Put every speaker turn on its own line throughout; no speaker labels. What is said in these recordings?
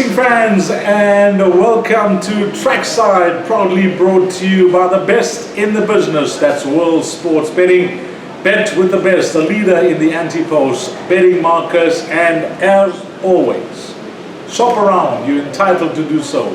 racing fans, and welcome to Trackside, proudly brought to you by the best in the business. That's World Sports Betting. Bet with the best, a leader in the anti-post betting markers, and as always, shop around. You're entitled to do so.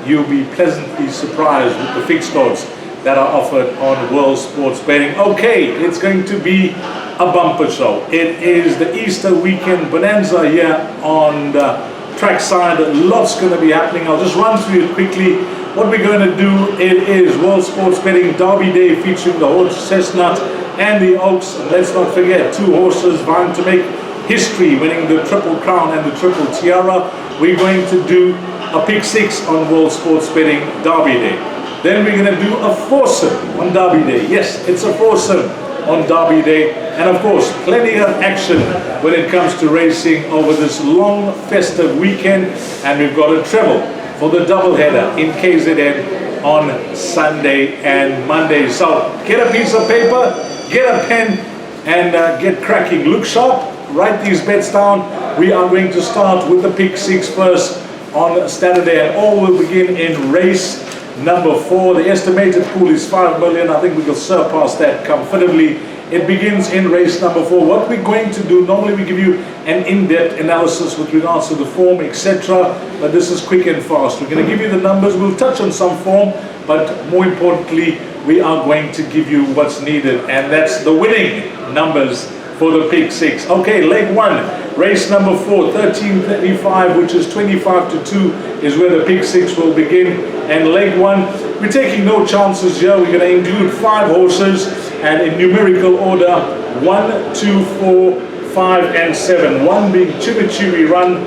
You'll be pleasantly surprised with the fixed odds that are offered on World Sports Betting. Okay, it's going to be a bumper show. It is the Easter weekend bonanza here on the Trackside. Lots going to be happening. I'll just run through it quickly. What we're going to do, it is World Sports Betting Derby Day featuring the Horse Chestnut and the Oaks. And let's not forget, two horses vying to make history, winning the Triple Crown and the Triple Tiara. We're going to do a pick six on World Sports Betting Derby Day. Then we're going to do a foursome on Derby Day. Yes, it's a foursome on Derby Day. And of course, plenty of action when it comes to racing over this long festive weekend. And we've got a treble for the doubleheader in KZN on Sunday and Monday. So get a piece of paper, get a pen, and get cracking. Look sharp, write these bets down. We are going to start with the pick six first on Saturday, and all will begin in race number 4. The estimated pool is 5 million. I think we will surpass that comfortably. It begins in race number 4. What we're going to do, normally we give you an in-depth analysis with regards to the form, etc. But this is quick and fast. We're going to give you the numbers. We'll touch on some form, but more importantly, we are going to give you what's needed, and that's the winning numbers for the pick six. Okay, leg 1, race number 4, 13:35, which is 25 to 2, is where the pick six will begin. And leg 1, we're taking no chances here. We're going to include 5 horses, and in numerical order, 1, 2, 4, 5, and 7. 1 being Chimichurri Run,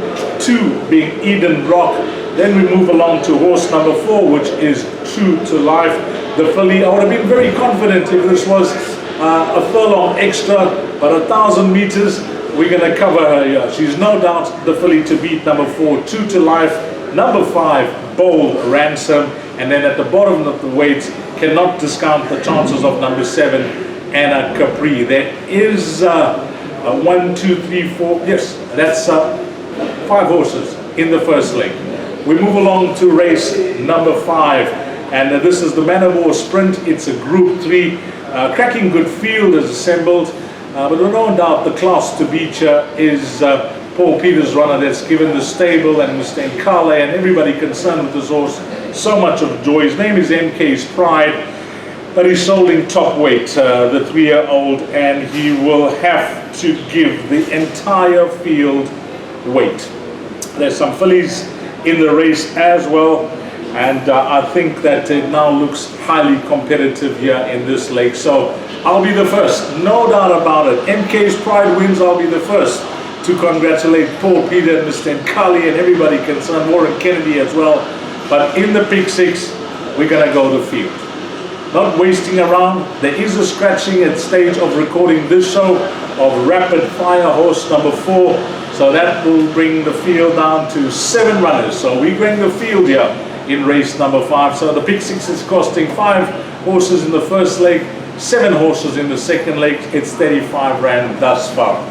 2 being Eden Rock. Then we move along to horse number 4, which is True to Life, the filly. I would have been very confident if this was a furlong extra, but 1,000 meters, we're going to cover her here. She's no doubt the filly to beat. Number 4, True to Life. Number 5, Bold Ransom. And then at the bottom of the weights, cannot discount the chances of number 7, Anna Capri. There is 1, 2, 3, 4, yes, that's 5 horses in the first leg. We move along to race number 5, and this is the Man of War Sprint. It's a Group 3. Cracking good field is assembled, but no doubt the class to beat here is Paul Peters' runner that's given the stable and Mr. Nkale and everybody concerned with this horse so much of joy. His name is MK's Pride, but he's sold in top weight, the 3-year-old, and he will have to give the entire field weight. There's some fillies in the race as well, and I think that it now looks highly competitive here in this leg. So I'll be the first, no doubt about it. MK's Pride wins, I'll be the first to congratulate Paul Peter and Mr. Nkali and everybody concerned, Warren Kennedy as well. But in the pick six, we're going to go to field. Not wasting around. There is a scratching at stage of recording this show of Rapid Fire horse number 4. So that will bring the field down to 7 runners. So we bring the field here in race number 5. So the pick six is costing 5 horses in the first leg, 7 horses in the second leg. It's 35 rand thus far.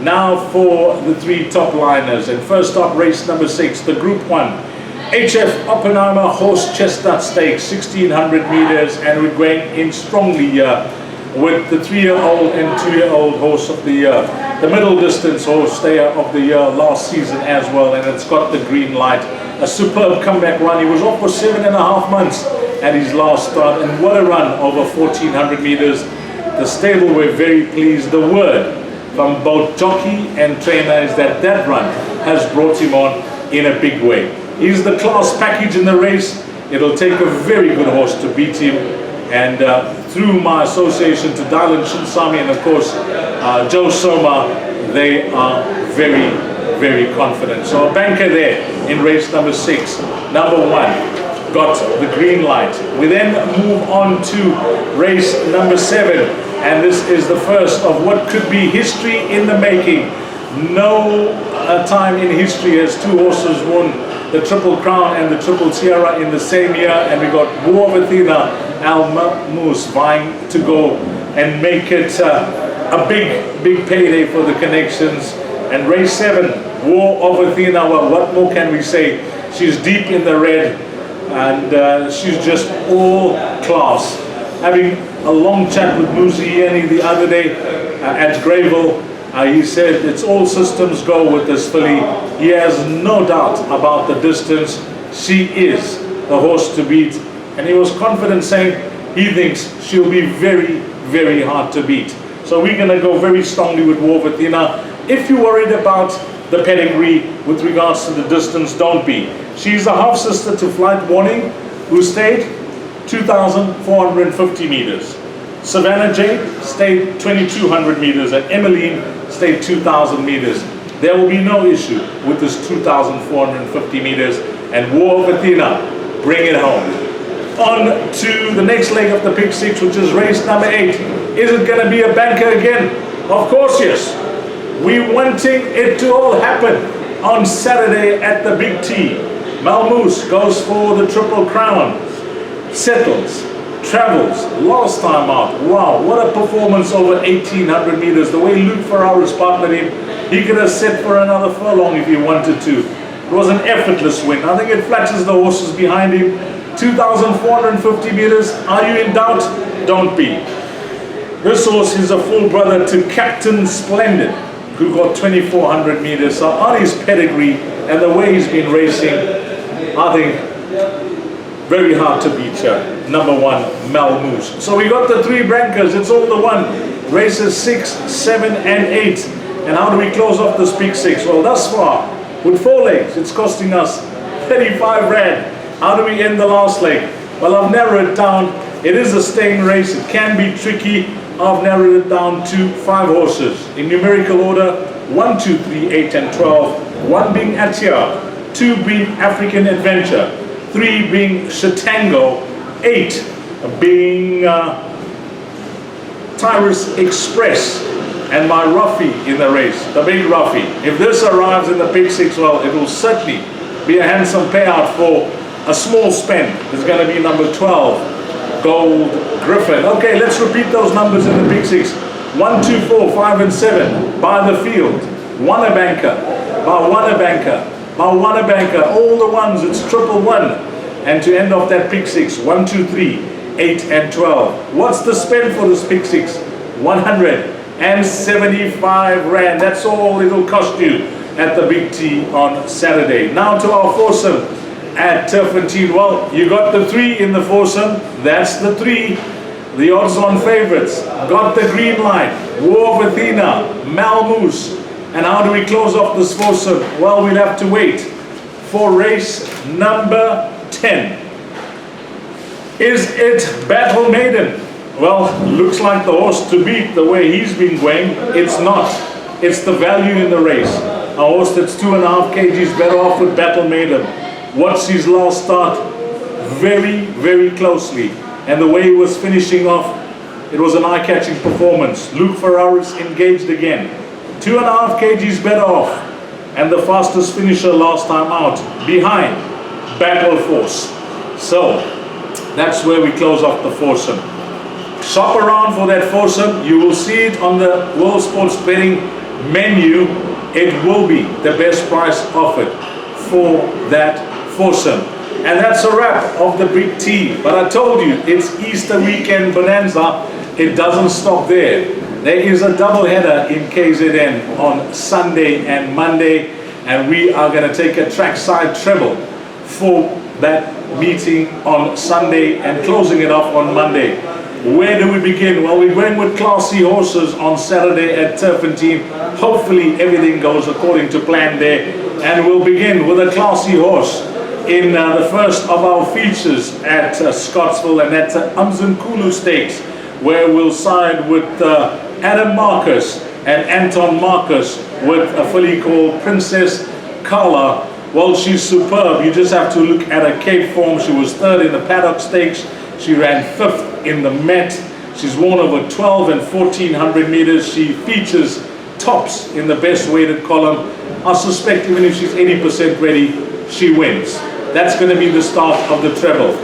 Now for the 3 top liners. And first up, race number 6, the Group 1. HF Oppenheimer Horse Chestnut Stakes, 1600 meters, and we're going in strongly here with the 3-year-old and 2-year-old horse of the year. The middle distance horse stayer of the year last season as well, and it's got the green light. A superb comeback run. He was off for 7.5 months at his last start, and what a run over 1400 meters. The stable were very pleased. The word from both jockey and trainer is that that run has brought him on in a big way. He's the class package in the race. It'll take a very good horse to beat him, and through my association to Dylan Shinsami and of course Joe Soma, they are very, very confident. So a banker there in race number 6. Number 1 got the green light. We then move on to race number 7, and this is the first of what could be history in the making. No time in history has 2 horses won the Triple Crown and the Triple Tiara in the same year, and we got War of Athena, Al Moose vying to go and make it a big payday for the connections. And race 7 War of Athena, well, what more can we say? She's deep in the red, and she's just all class. Having a long chat with Muzieni the other day at Greyville, he said it's all systems go with this filly. He has no doubt about the distance. She is the horse to beat, and he was confident saying he thinks she'll be very, very hard to beat. So we're going to go very strongly with War of Athena. If you're worried about the pedigree with regards to the distance, don't be. She's a half sister to Flight Warning, who stayed 2,450 meters. Savannah Jade stayed 2,200 meters, and Emmeline stayed 2,000 meters. There will be no issue with this 2,450 meters, and War of Athena, bring it home. On to the next leg of the Pick 6, which is race number 8. Is it going to be a banker again? Of course, yes. We're wanting it to all happen on Saturday at the Big T. Malmoose goes for the Triple Crown. Settles, travels, last time out. Wow, what a performance over 1,800 meters. The way Luke Ferraris partnered him, he could have set for another furlong if he wanted to. It was an effortless win. I think it flatters the horses behind him. 2,450 meters. Are you in doubt? Don't be. This horse is a full brother to Captain Splendid, who got 2,400 meters. So on his pedigree and the way he's been racing, I think very hard to beat here. Number 1, Malmoose. So we got the 3 bankers. It's all the one. Races 6, 7, and 8. And how do we close off this Pick 6? Well, thus far, with 4 legs, it's costing us 35 rand. How do we end the last leg? Well, I've narrowed it down. It is a staying race. It can be tricky. I've narrowed it down to 5 horses in numerical order: 1, 2, 3, 8, and 12. 1 being Atia, 2 being African Adventure, 3 being Shatango, 8 being Tyrus Express, and my roughie in the race, the big roughie. If this arrives in the Pick 6, well, it will certainly be a handsome payout for a small spend. It's going to be number 12, Gold Griffin. Okay, let's repeat those numbers in the Pick 6. 1, 2, 4, 5, and 7 by the field. 1 a banker, by 1 a banker, by 1 a banker. All the ones, it's 111. And to end off that Pick 6, 1, 2, 3, 8, and 12. What's the spend for this Pick 6? 175 rand. That's all it'll cost you at the Big T on Saturday. Now to our foursome at Turfentine. Well, you got the 3 in the foursome. That's the 3. The odds-on favorites. Got the green light. War of Athena, Malmoose. And how do we close off this foursome? Well, we'll have to wait for race number 10. Is it Battle Maiden? Well, looks like the horse to beat the way he's been going. It's not. It's the value in the race. A horse that's 2.5 kgs better off with Battle Maiden. Watched his last start very, very closely. And the way he was finishing off, it was an eye-catching performance. Luke Ferraris engaged again. 2.5 kgs better off. And the fastest finisher last time out, behind Battle Force. So, that's where we close off the foursome. Shop around for that foursome. You will see it on the World Sports Betting menu. It will be the best price offered for that foursome. And that's a wrap of the Big T. But I told you, it's Easter weekend bonanza. It doesn't stop there. There is a double header in KZN on Sunday and Monday. And we are going to take a trackside treble for that meeting on Sunday and closing it off on Monday. Where do we begin? Well, we're going with classy horses on Saturday at Turfentine. Hopefully everything goes according to plan there. And we'll begin with a classy horse in the first of our features at Scottsville, and that's Umzinkulu Stakes, where we'll side with Adam Marcus and Anton Marcus with a filly called Princess Carla. Well, she's superb. You just have to look at her Cape form. She was 3rd in the Paddock Stakes. She ran 5th in the Met. She's won over 12 and 1400 meters. She features tops in the best weighted column. I suspect even if she's 80% ready, she wins. That's going to be the start of the treble.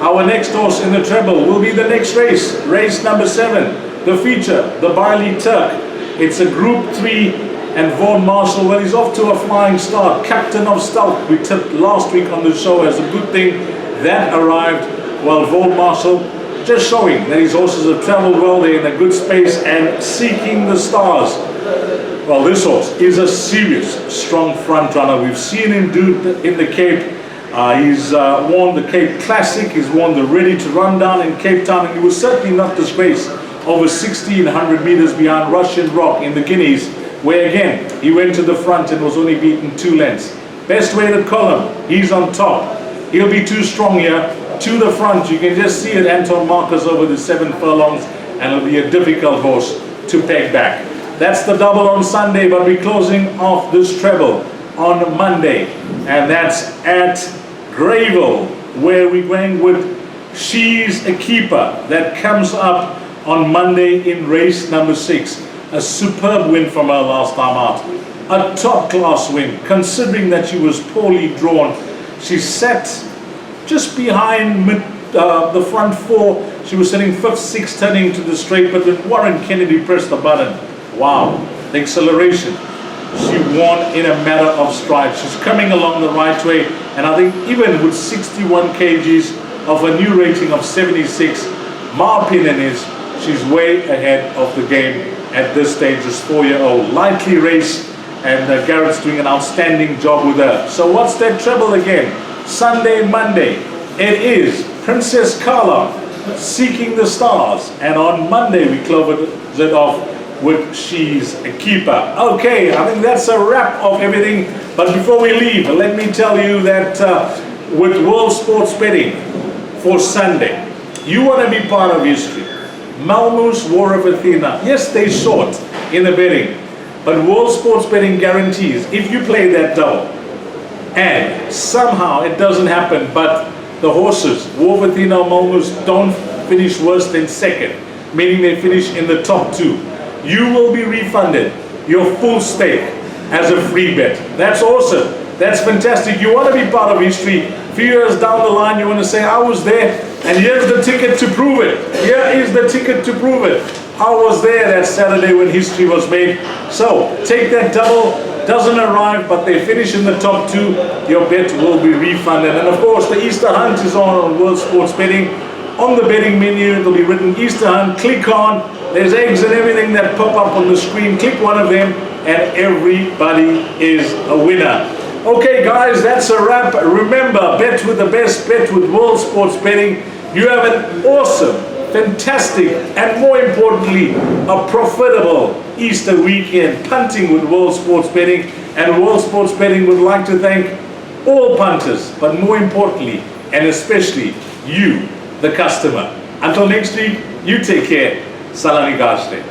Our next horse in the treble will be the next race, race number 7, the feature, the Bailey Turk. It's a Group 3, And Vaughan Marshall, well, he's off to a flying start. Captain of Stealth, we tipped last week on the show as a good thing. That arrived. Well, Vaughan Marshall just showing that his horses have traveled well, they're in a good space and seeking the stars. Well, this horse is a serious, strong front runner. We've seen him do it in the Cape. He's won the Cape Classic, he's won the Ready to Run down in Cape Town, and he was certainly not disgraced over 1,600 meters behind Russian Rock in the Guineas, where again, he went to the front and was only beaten 2 lengths. Best weighted column, he's on top. He'll be too strong here, to the front. You can just see it, Anton Marcus over the 7 furlongs, and it'll be a difficult horse to peg back. That's the double on Sunday, but we're closing off this treble on Monday, and that's at Greyville, where we're going with She's a Keeper. That comes up on Monday in race number 6. A superb win from her last time out. A top class win, considering that she was poorly drawn. She sat just behind the front 4. She was sitting 5th, 6th, turning to the straight, but when Warren Kennedy pressed the button, wow, the acceleration. She won in a matter of strides. She's coming along the right way, and I think even with 61 kgs of a new rating of 76, my opinion is she's way ahead of the game at this stage. This 4-year-old lightly raced, and Garrett's doing an outstanding job with her. So what's that treble again? Sunday, Monday, it is Princess Carla, Seeking the Stars, and on Monday we close it off with She's a Keeper. Okay, I think that's a wrap of everything, but before we leave, let me tell you that with World Sports Betting for Sunday, you want to be part of history. Malmus, War of Athena, yes, they short in the betting, but World Sports Betting guarantees if you play that double and somehow it doesn't happen, but the horses, War of Athena or Malmus, don't finish worse than 2nd, meaning they finish in the top 2, you will be refunded your full stake as a free bet. That's awesome. That's fantastic. You want to be part of history. A few years down the line, you want to say, I was there, and here's the ticket to prove it. Here is the ticket to prove it. I was there that Saturday when history was made. So take that double, doesn't arrive, but they finish in the top 2, your bet will be refunded. And of course, the Easter Hunt is on World Sports Betting. On the betting menu, it'll be written Easter Hunt. Click on, there's eggs and everything that pop up on the screen. Click one of them, and everybody is a winner. Okay guys, that's a wrap. Remember, bet with the best, bet with World Sports Betting. You have an awesome, fantastic, and more importantly, a profitable Easter weekend punting with World Sports Betting. And World Sports Betting would like to thank all punters, but more importantly, and especially you, the customer. Until next week, you take care. Salami Gashte.